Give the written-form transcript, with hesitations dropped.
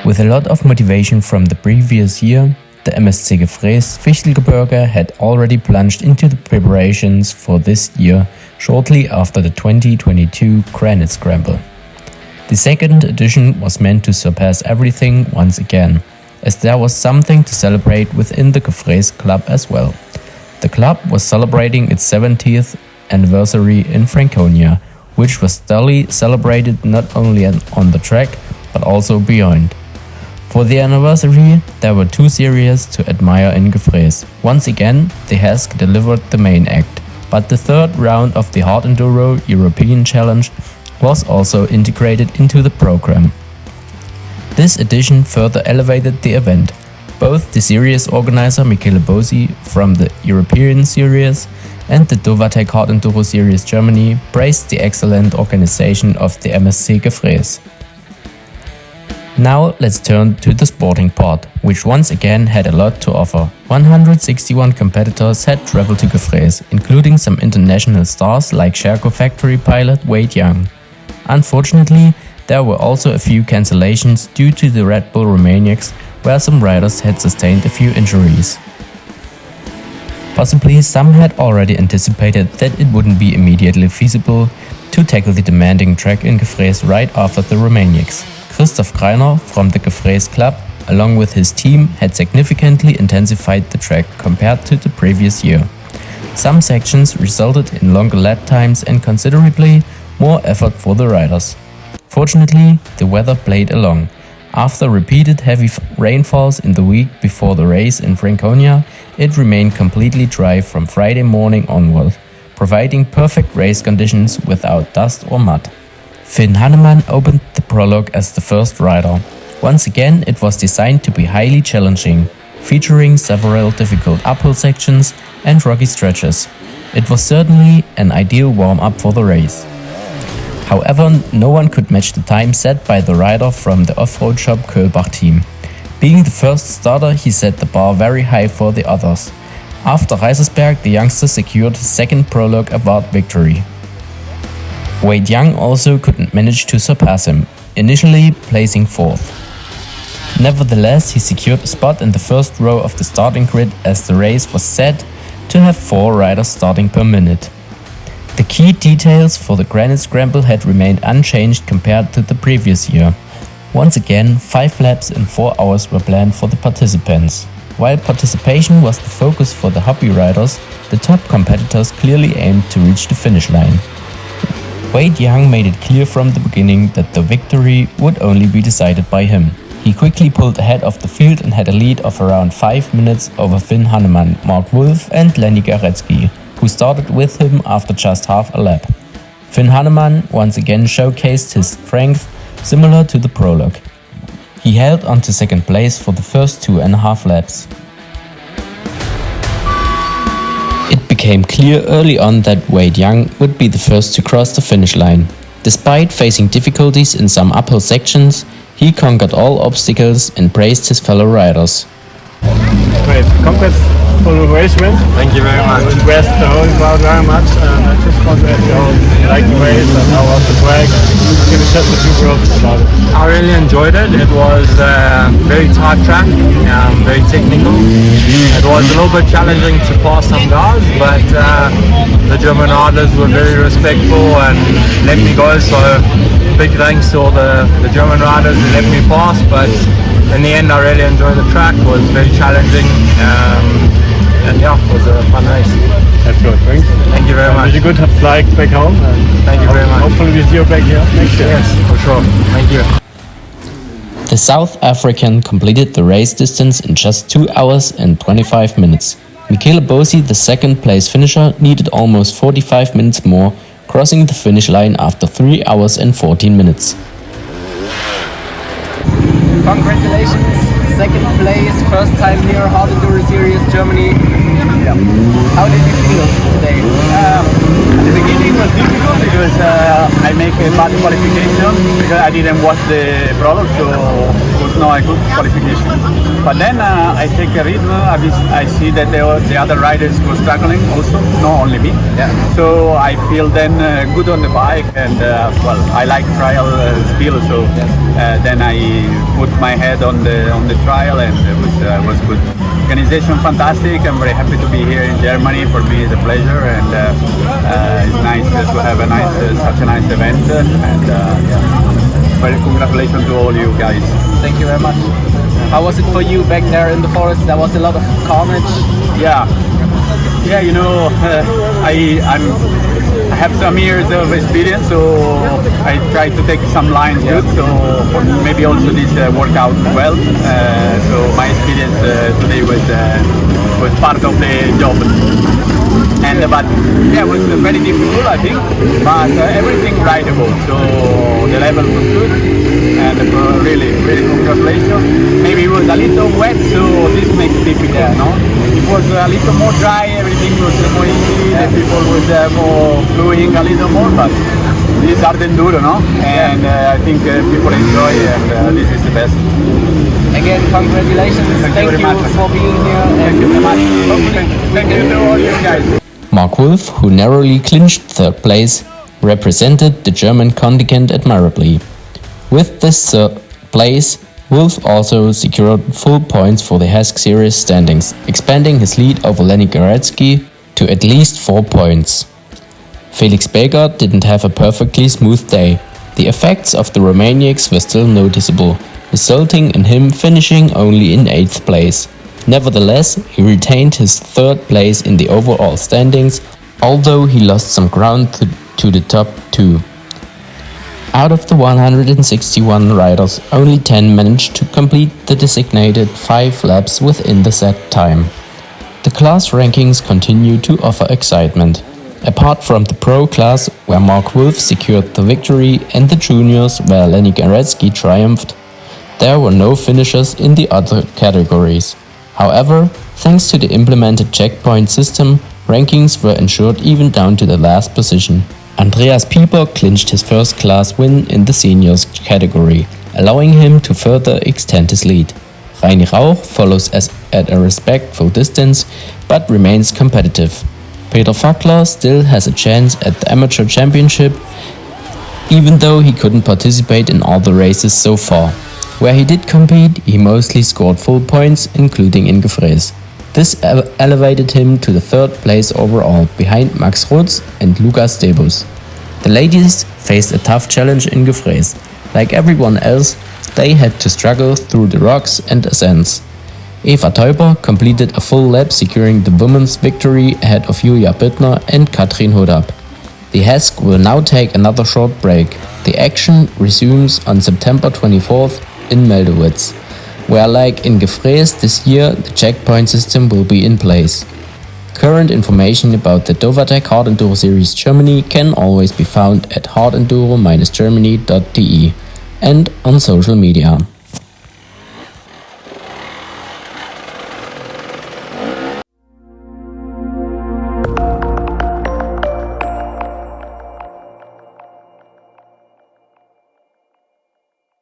With a lot of motivation from the previous year, the MSC Gefrees Fichtelgebirge had already plunged into the preparations for this year shortly after the 2022 Granite Scramble. The second edition was meant to surpass everything once again, as there was something to celebrate within the Gefrees club as well. The club was celebrating its 70th anniversary in Franconia, which was duly celebrated not only on the track, but also beyond. For the anniversary, there were two series to admire in Gefrees. Once again, the Hesk delivered the main act, but the third round of the Hardenduro European Challenge was also integrated into the program. This edition further elevated the event. Both the series organizer Michel from the European Series and the Dowatek Hardenduroseries Germany praised the excellent organization of the MSC Gefrees. Now let's turn to the sporting part, which once again had a lot to offer. 161 competitors had traveled to Gefrees, including some international stars like Sherco factory pilot Wade Young. Unfortunately, there were also a few cancellations due to the Red Bull Romaniacs, where some riders had sustained a few injuries. Possibly some had already anticipated that it wouldn't be immediately feasible to tackle the demanding track in Gefrees right after the Romaniacs. Christoph Greiner from the Gefrees club, along with his team, had significantly intensified the track compared to the previous year. Some sections resulted in longer lap times and considerably more effort for the riders. Fortunately, the weather played along. After repeated heavy rainfalls in the week before the race in Franconia, it remained completely dry from Friday morning onward, providing perfect race conditions without dust or mud. Finn Hannemann opened the prologue as the first rider. Once again, it was designed to be highly challenging, featuring several difficult uphill sections and rocky stretches. It was certainly an ideal warm-up for the race. However, no one could match the time set by the rider from the off-road shop Kölbach team. Being the first starter, he set the bar very high for the others. After Reisersberg, the youngster secured his second prologue award victory. Wade Young also couldn't manage to surpass him, initially placing fourth. Nevertheless, he secured a spot in the first row of the starting grid as the race was set to have 4 riders starting per minute. The key details for the Granite Scramble had remained unchanged compared to the previous year. Once again, 5 laps in 4 hours were planned for the participants. While participation was the focus for the hobby riders, the top competitors clearly aimed to reach the finish line. Wade Young made it clear from the beginning that the victory would only be decided by him. He quickly pulled ahead of the field and had a lead of around 5 minutes over Finn Hannemann, Mark Wolf and Lenny Garetsky, who started with him after just half a lap. Finn Hannemann once again showcased his strength similar to the prologue. He held on to second place for the first 2.5 laps. It became clear early on that Wade Young would be the first to cross the finish line. Despite facing difficulties in some uphill sections, he conquered all obstacles and praised his fellow riders. Great, congrats for the race win. Thank you very much. Impressed the whole crowd very much, and I just want to ask you how you like the race and how was the track. Give us just a few words about it. I really enjoyed it. It was a very tight track, very technical. It was a little bit challenging to pass some guys, but the German riders were very respectful and let me go, so big thanks to all the German riders who let me pass, but in the end I really enjoyed the track. It was very challenging, and yeah, it was a fun race. That's good, thanks. Thank you very much. Did you good flight back home? Thank you very much. Hopefully we see you back here next year. Yes, for sure. Thank you. The South African completed the race distance in just 2 hours and 25 minutes. Michel, the second place finisher, needed almost 45 minutes more, crossing the finish line after 3 hours and 14 minutes. Congratulations, second place, first time here, Hardenduroseries Germany. Yeah. How did you feel today? At the beginning it was difficult because I make a bad qualification because I didn't watch the product, so it was not a good qualification. But then I take a rhythm. I see that the other riders were struggling also, not only me. Yeah. So I feel then good on the bike, and well, I like trial skill, so then I put my head on the trial, and it was good. Organization fantastic. I'm very happy to be here in Germany. For me, it's a pleasure, and it's nice to have such a nice event. And very congratulations to all you guys. Thank you very much. How was it for you back there in the forest? There was a lot of carnage. Yeah, you know, I have some years of experience, so I try to take some lines good. So for maybe also this worked out well. So my experience today was part of the job. And but yeah, it was very difficult, I think, but everything rideable. So the level was good, and really congratulations. Maybe it was a little wet, so this makes it difficult, no? It was a little more dry, everything was more easy, the people was more fluing a little more, but this is Hardenduro, no? And I think people enjoy, and this is the best. Again, congratulations. Thank you for being here. Thank you very much. Thank you to all you guys. Mark Wolf, who narrowly clinched third place, represented the German contingent admirably. With this third place, Wolf also secured full points for the Hask Series standings, expanding his lead over Lenny Goretzky to at least 4 points. Felix Beger didn't have a perfectly smooth day. The effects of the Romaniacs were still noticeable, resulting in him finishing only in 8th place. Nevertheless, he retained his 3rd place in the overall standings, although he lost some ground to the top 2. Out of the 161 riders, only 10 managed to complete the designated 5 laps within the set time. The class rankings continue to offer excitement. Apart from the pro class, where Mark Wolf secured the victory, and the juniors, where Lenny Goretzky triumphed, there were no finishers in the other categories. However, thanks to the implemented checkpoint system, rankings were ensured even down to the last position. Andreas Pieper clinched his first class win in the seniors category, allowing him to further extend his lead. Reini Rauch follows at a respectful distance, but remains competitive. Peter Fackler still has a chance at the amateur championship, even though he couldn't participate in all the races so far. Where he did compete, he mostly scored full points, including in Gefrees. This elevated him to the 3rd place overall, behind Max Rutz and Luca. The ladies faced a tough challenge in Gefrees. Like everyone else, they had to struggle through the rocks and ascents. Eva Teuber completed a full lap, securing the women's victory ahead of Julia Bittner and Katrin Hodab. The Hask will now take another short break. The action resumes on September 24th in Meltewitz, where, like in Gefrees this year, the checkpoint system will be in place. Current information about the Dowatek Hardenduroseries Germany can always be found at hardenduro-germany.de and on social media.